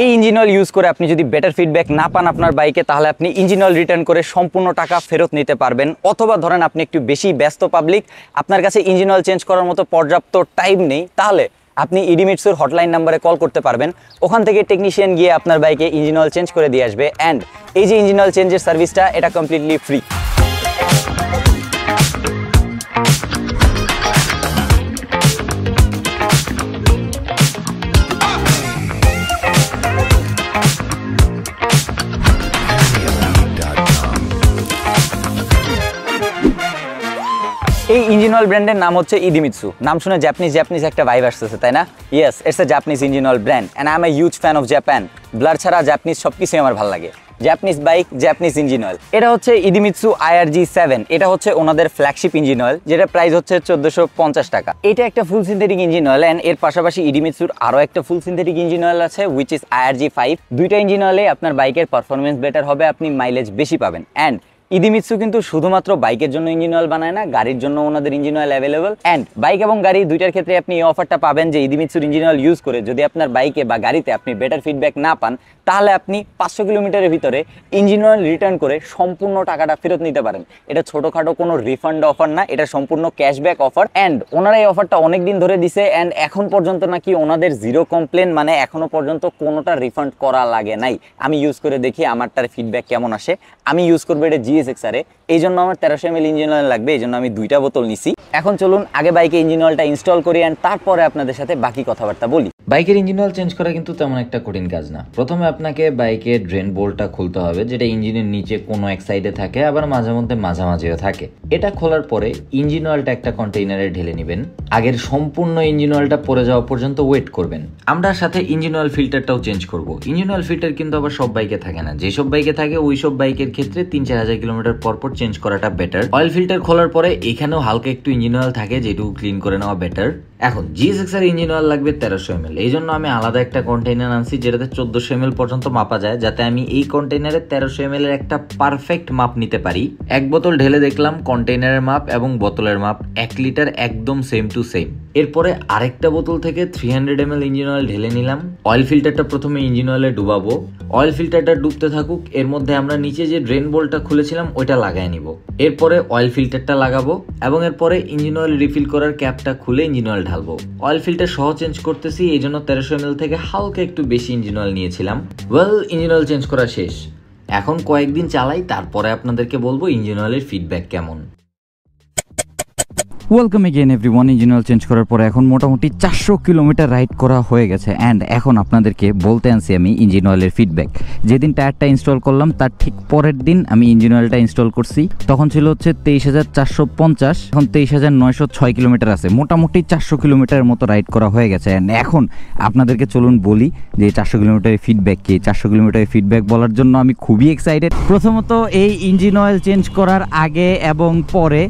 এই engine oil use করে আপনি যদি বেটার ফিডব্যাক না পান আপনার বাইকে, তাহলে আপনি ইঞ্জিন অয়েল রিটার্ন করে সম্পূর্ণ টাকা ফেরত নিতে পারবেন। অথবা ধরেন আপনি একটু বেশি ব্যস্ত পাবলিক, আপনার কাছে ইঞ্জিন অয়েল চেঞ্জ করার মতো পর্যাপ্ত টাইম নেই, তাহলে আপনি ইডিমিটসুর হটলাইন নাম্বারে কল করতে পারবেন। ওখান থেকে টেকনিশিয়ান গিয়ে আপনার বাইকে ইঞ্জিন অয়েল চেঞ্জ করে দিয়ে আসবে। অ্যান্ড এই যে ইঞ্জিন অয়েল চেঞ্জের সার্ভিসটা, এটা কমপ্লিটলি ফ্রি। এই ইঞ্জিন অয়েল ব্র্যান্ডের নাম হচ্ছে ইডিমিটসু। নাম শুনে জাপানিজ একটা ভাইব আসতেছে, তাই না? Yes, it's a Japanese engine oil brand and I M a huge fan of Japan. Blur ছাড়া জাপানিজ সব কিছুই আমার ভালো লাগে। Japanese bike, Japanese engine oil. এটা হচ্ছে ইডিমিটসু IRG7। এটা হচ্ছে ওনাদের ফ্ল্যাগশিপ ইঞ্জিন অয়েল, যেটা প্রাইস হচ্ছে 1450 টাকা। এটা একটা ফুল সিনথেটিক ইঞ্জিন অয়েল অ্যান্ড এর পাশাপাশি ইডিমিটসুর আরও একটা ফুল সিনথেটিক ইঞ্জিন অয়েল আছে, হুইচ ইজ IRG5। দুইটা ইঞ্জিন অয়েলে আপনার বাইকের পারফরমেন্স বেটার হবে, আপনি মাইলেজ বেশি পাবেন। অ্যান্ড ইডিমিটসু কিন্তু শুধুমাত্র বাইকের জন্য ইঞ্জিন অয়েল বানায় না, গাড়ির জন্য ওনাদের engine oil available. And bike এবং গাড়ি দুইটার ক্ষেত্রে আপনি এই অফারটা পাবেন যে ইডিমিটসুর ইঞ্জিন অয়েল ইউজ করে যদি আপনার বাইকে বা গাড়িতে আপনি বেটার ফিডব্যাক না পান, তাহলে আপনি 500 কিলোমিটারের ভিতরে ইঞ্জিন অয়েল রিটার্ন করে সম্পূর্ণ টাকাটা ফেরত নিতে পারেন। এটা ছোটোখাটো কোনো রিফান্ড অফার না, এটা সম্পূর্ণ ক্যাশব্যাক অফার। অ্যান্ড ওনারা এই অফারটা অনেক দিন ধরে দিছে অ্যান্ড এখন পর্যন্ত নাকি ওনাদের জিরো কমপ্লেন, মানে এখনো পর্যন্ত কোনোটা রিফান্ড করা লাগে নাই। আমি ইউজ করে দেখি আমারটার ফিডব্যাক কেমন আসে। আমি ইউজ করবো এটা GSXR-এ, এই জন্য আমার 1300 ml ইঞ্জিন অয়েল লাগবে, এই জন্য আমি 2টা বোতল নিছি। এখন চলুন আগে বাইকে ইঞ্জিন অয়েলটা ইনস্টল করি অ্যান্ড তারপরে আপনাদের সাথে বাকি কথাবার্তা বলি। বাইকের ইঞ্জিন অয়েল চেঞ্জ করা কিন্তু তেমন একটা কঠিন কাজ না। প্রথমে আপনাকে বাইকের ড্রেন বোল্টটা খুলতে হবে, যেটা ইঞ্জিনের নিচে কোনো এক সাইডে থাকে, আবার মাঝে মধ্যে মাঝামাঝিও থাকে। এটা খোলার পরে ইঞ্জিন অয়েলটা একটা কন্টেইনারে ঢেলে নেবেন। আগের সম্পূর্ণ ইঞ্জিন অয়েলটা পরে যাওয়া পর্যন্ত ওয়েট করবেন। আমরা সাথে ইঞ্জিন অয়েল ফিল্টারটাও চেঞ্জ করব। ইঞ্জিন অয়েল ফিল্টার কিন্তু আবার সব বাইকে থাকে না, যেসব বাইকে থাকে ওই সব বাইকের ক্ষেত্রে 3-4 কিলোমিটার পর পর চেঞ্জ করাটা বেটার। অয়েল ফিল্টার খোলার পরে এখানেও হালকা একটু ইঞ্জিন অয়েল থাকে, যেটুকু ক্লিন করে নেওয়া বেটার। এখন GSXR ইঞ্জিন অয়েল লাগবে 1300 ml, এই জন্য আমি আলাদা একটা কন্টেইনার আনছি যেটাতে 1400 ml পর্যন্ত মাপা যায়, যাতে আমি এই কন্টেইনারে 1300 ml এর একটা পারফেক্ট মাপ নিতে পারি। এক বোতল ঢেলে দেখলাম কন্টেইনারের মাপ এবং বোতলের মাপ 1 লিটার একদম সেম টু সেম। এরপরে আরেকটা বোতল থেকে 300 ml ইঞ্জিন অয়েল ঢেলে নিলাম। অয়েল ফিল্টারটা প্রথমে ইঞ্জিন অয়েলে ডুবাবো। অয়েল ফিল্টারটা ডুবতে থাকুক, এর মধ্যে আমরা নিচে যে ড্রেন বোল্টটা খুলেছিলাম ওইটা লাগাই নিব। এরপরে অয়েল ফিল্টারটা লাগাবো এবং এরপরে ইঞ্জিন অয়েল রিফিল করার ক্যাপটা খুলে ইঞ্জিন অয়েল ঢালবো। অয়েল ফিল্টার সহ চেঞ্জ করতেছি, এই জন্য 1300 ml থেকে হালকা একটু বেশি ইঞ্জিন অয়েল নিয়েছিলাম। ইঞ্জিন অয়েল চেঞ্জ করা শেষ। এখন কয়েকদিন চালাই, তারপরে আপনাদেরকে বলবো ইঞ্জিন অয়েলের ফিডব্যাক কেমন। Welcome again everyone. Engine oil change করার পরে এখন মোটামুটি 400 কিলোমিটার রাইড করা হয়ে গেছে অ্যান্ড এখন আপনাদেরকে বলতে আনছি আমি ইঞ্জিন অয়েলের ফিডব্যাক। যেদিন টায়ারটা ইনস্টল করলাম তার ঠিক পরের দিন আমি ইঞ্জিন অয়েলটা ইনস্টল করছি, তখন ছিল হচ্ছে 23,450, এখন 23,906 কিলোমিটার আছে। মোটামুটি 400 কিলোমিটারের মতো রাইড করা হয়ে গেছে অ্যান্ড এখন আপনাদেরকে চলুন বলি যে 400 কিলোমিটারের ফিডব্যাক কি। 400 কিলোমিটারের ফিডব্যাক বলার জন্য আমি খুবই এক্সাইটেড। প্রথমত এই ইঞ্জিন অয়েল চেঞ্জ করার আগে এবং পরে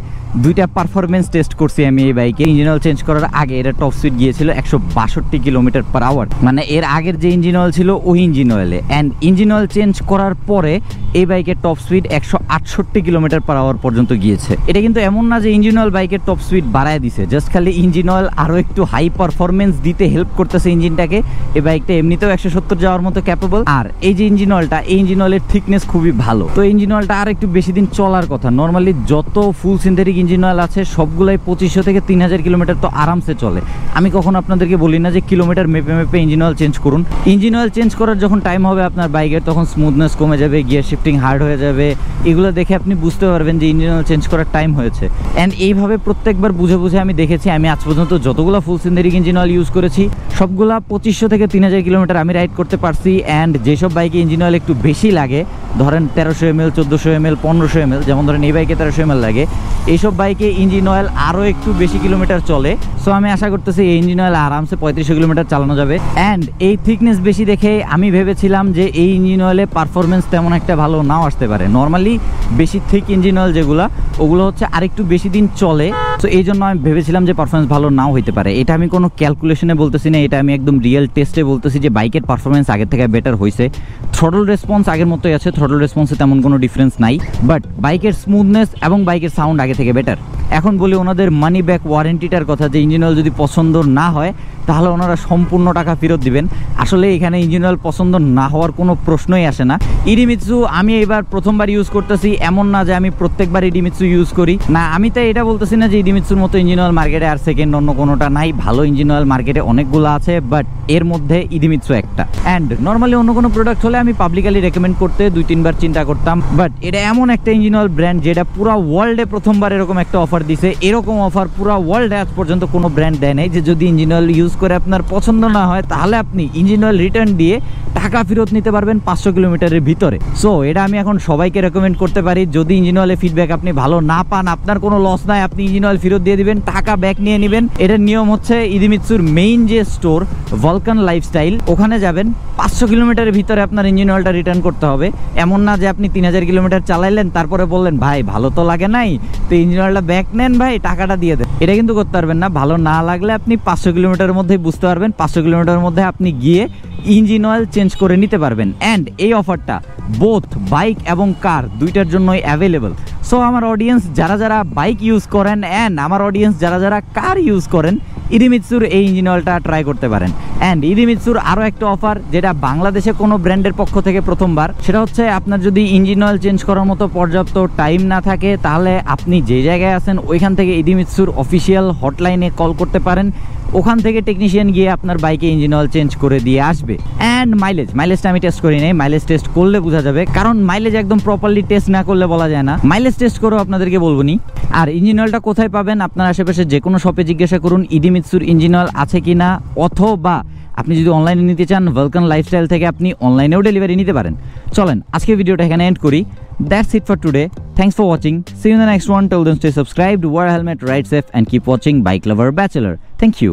দুইটা পারফরমেন্স টেস্ট করছি আমি এই বাইকে। ইঞ্জিন অয়েল চেঞ্জ করার আগে এটা টপ স্পিড গিয়েছিল 162 কিলোমিটার পার আওয়ার, মানে এর আগের যে ইঞ্জিন অয়েল ছিল ওই ইঞ্জিন অয়েলে। অ্যান্ড ইঞ্জিন অয়েল চেঞ্জ করার পরে এই বাইকের top speed 168 kilometre per hour পর্যন্ত গিয়েছে। এটা কিন্তু এমন না যে ইঞ্জিন অয়েল বাইকের টপ স্পিড বাড়ায় দিছে, জাস্ট খালি ইঞ্জিন অয়েল আরও একটু হাই পারফরমেন্স দিতে হেল্প করতেছে ইঞ্জিনটাকে। এই বাইকটা এমনিতেও 170 যাওয়ার মতো ক্যাপেবল। আর এই যে ইঞ্জিন অয়েলটা, এই ইঞ্জিন অয়েলের থিকনেস খুবই ভালো, তো ইঞ্জিন অয়েলটা আর একটু বেশি দিন চলার কথা। নর্মালি যত ফুল সিনথেটিক ইঞ্জিন অয়েল আছে সবগুলাই 2500 থেকে 3000 কিলোমিটার তো আরামসে চলে। আমি কখনো আপনাদেরকে বলি না যে কিলোমিটার মেপে মেপে ইঞ্জিন অয়েল চেঞ্জ করুন। ইঞ্জিন অয়েল চেঞ্জ করার যখন টাইম হবে আপনার বাইকের, তখন স্মুথনেস কমে যাবে, গিয়ার শিফটিং হার্ড হয়ে যাবে, এগুলো দেখে আপনি বুঝতে পারবেন যে ইঞ্জিন অয়েল চেঞ্জ করার টাইম হয়েছে। অ্যান্ড এইভাবে প্রত্যেকবার বুঝে বুঝে আমি দেখেছি, আমি আজ পর্যন্ত যতগুলো ফুল সিনথেটিক ইঞ্জিন অয়েল ইউজ করেছি সবগুলা 2500 থেকে 3000 কিলোমিটার আমি রাইড করতে পারছি। অ্যান্ড যেসব বাইকে ইঞ্জিন অয়েল একটু বেশি লাগে, ধরেন 1300 ml, 1400 ml, 1500 ml, যেমন ধরেন এই বাইকে 1300 ml লাগে, এইসব বাইকে ইঞ্জিন অয়েল আরও একটু বেশি কিলোমিটার চলে। সো আমি আশা করতেছি এই ইঞ্জিন অয়েল আরামসে 3500 কিলোমিটার চালানো যাবে। অ্যান্ড এই থিকনেস বেশি দেখে আমি ভেবেছিলাম যে এই ইঞ্জিন অয়েলে পারফরমেন্স তেমন একটা ভালো নাও আসতে পারে। নর্মালি বেশি থিক ইঞ্জিন অয়েল যেগুলো, ওগুলো হচ্ছে আরেকটু বেশি দিন চলে। সো এই জন্য আমি ভেবেছিলাম যে পারফরমেন্স ভালো নাও হইতে পারে। এটা আমি কোনো ক্যালকুলেশনে বলতেছি না, এটা আমি একদম রিয়েল টেস্টে বলতেছি যে বাইকের পারফরমেন্স আগের থেকে বেটার হয়েছে। থ্রটল রেসপন্স আগের মতোই আছে, থ্রটল রেসপন্সে তেমন কোনো ডিফারেন্স নাই, বাট বাইকের স্মুথনেস এবং বাইকের সাউন্ড আগে থেকে বেটার। এখন বলি ওনাদের মানি ব্যাক ওয়ারেন্টিটার কথা, যে ইঞ্জিন অয়েল যদি পছন্দ না হয় তাহলে ওনারা সম্পূর্ণ টাকা ফেরত দিবেন। আসলে এখানে ইঞ্জিন অয়েল পছন্দ না হওয়ার কোনো প্রশ্নই আসে না। ইডিমিৎসু আমি এবার প্রথমবার ইউজ করতেছি, এমন না যে আমি প্রত্যেকবার ইডিমিৎসু ইউজ করি না। আমি তাই এটা বলতেছি না যে ইডিমিৎসুর মতো ইঞ্জিন অয়েল মার্কেটে আর সেকেন্ড অন্য কোনোটা নাই। ভালো ইঞ্জিন অয়েল মার্কেটে অনেকগুলো আছে, বাট এর মধ্যে ইডিমিৎসু একটা। অ্যান্ড নর্মালি অন্য কোনো প্রোডাক্ট হলে আমি পাবলিকালি রেকমেন্ড করতে 2-3 বার চিন্তা করতাম, বাট এটা এমন একটা ইঞ্জিন অয়েল ব্র্যান্ড যেটা পুরো ওয়ার্ল্ডে প্রথমবার এরকম একটা অফার দিছে। এরকম অফার পুরো ওয়ার্ল্ডে আজ পর্যন্ত কোনো ব্র্যান্ড দেয় নাই, যে যদি ইঞ্জিন অয়েল ইউজ করে আপনার পছন্দ না হয় তাহলে আপনি ইঞ্জিন অয়েল রিটার্ন দিয়ে টাকা ফেরত নিতে পারবেন 500 কিলোমিটারের ভিতরে। সো এটা আমি এখন সবাইকে রেকমেন্ড করতে পারি। যদি ইঞ্জিন অয়েলের ফিডব্যাক আপনি ভালো না পান, আপনার কোনো লস নাই, আপনি ইঞ্জিন অয়েল ফেরত দিয়ে দিবেন, টাকা ব্যাক নিয়ে নেবেন। এটার নিয়ম হচ্ছে ইডিমিৎসুর মেইন যে স্টোর ভলকান লাইফস্টাইল, ওখানে যাবেন, 500 কিলোমিটারের ভিতরে আপনার ইঞ্জিন অয়েলটা রিটার্ন করতে হবে। এমন না যে আপনি 3000 কিলোমিটার চালাইলেন তারপরে বললেন ভাই ভালো তো লাগে নাই, তো ইঞ্জিন অয়েলটা ব্যাক নেন ভাই, টাকাটা দিয়ে দেন। এটা কিন্তু করতে পারবেন না। ভালো না লাগলে আপনি 500 কিলোমিটারের মধ্যেই বুঝতে পারবেন, 500 কিলোমিটারের মধ্যে আপনি গিয়ে ইঞ্জিন অয়েল চেঞ্জ করে নিতে পারবেন। অ্যান্ড এই অফারটা বোথ বাইক এবং কার দুইটার জন্যই অ্যাভেলেবল। সো আমার অডিয়েন্স যারা যারা বাইক ইউজ করেন অ্যান্ড আমার অডিয়েন্স যারা যারা কার ইউজ করেন, ইডিমিৎসুর এই ইঞ্জিন অয়েলটা ট্রাই করতে পারেন। অ্যান্ড ইডিমিৎসুর আরও একটা অফার যেটা বাংলাদেশে কোনো ব্র্যান্ডের পক্ষ থেকে প্রথমবার, সেটা হচ্ছে আপনার যদি ইঞ্জিন অয়েল চেঞ্জ করার মতো পর্যাপ্ত টাইম না থাকে, তাহলে আপনি যে জায়গায় আছেন ওইখান থেকে ইডিমিৎসুর অফিসিয়াল হটলাইনে কল করতে পারেন। ওখান থেকে টেকনিশিয়ান গিয়ে আপনার বাইকে ইঞ্জিন অয়েল চেঞ্জ করে দিয়ে আসবে। অ্যান্ড মাইলেজটা আমি টেস্ট করি নাই, মাইলেজ টেস্ট করলে বোঝা যাবে, কারণ মাইলেজ একদম প্রপারলি টেস্ট না করলে বলা যায় না। মাইলেজ টেস্ট করেও আপনাদেরকে বলবো নি। আর ইঞ্জিন অয়েলটা কোথায় পাবেন, আপনার আশেপাশে যে কোনো শপে জিজ্ঞাসা করুন ইডিমিৎসুর ইঞ্জিন অয়েল আছে কিনা, অথবা আপনি যদি অনলাইনে নিতে চান ভলকান লাইফস্টাইল থেকে আপনি অনলাইনেও ডেলিভারি নিতে পারেন। চলেন আজকে ভিডিওটা এখানে এন্ড করি। That's it for today. Thanks for watching. See you in the next one. Till then, stay subscribed, wear a helmet, ride safe, and keep watching Bike Lover Bachelor. Thank you.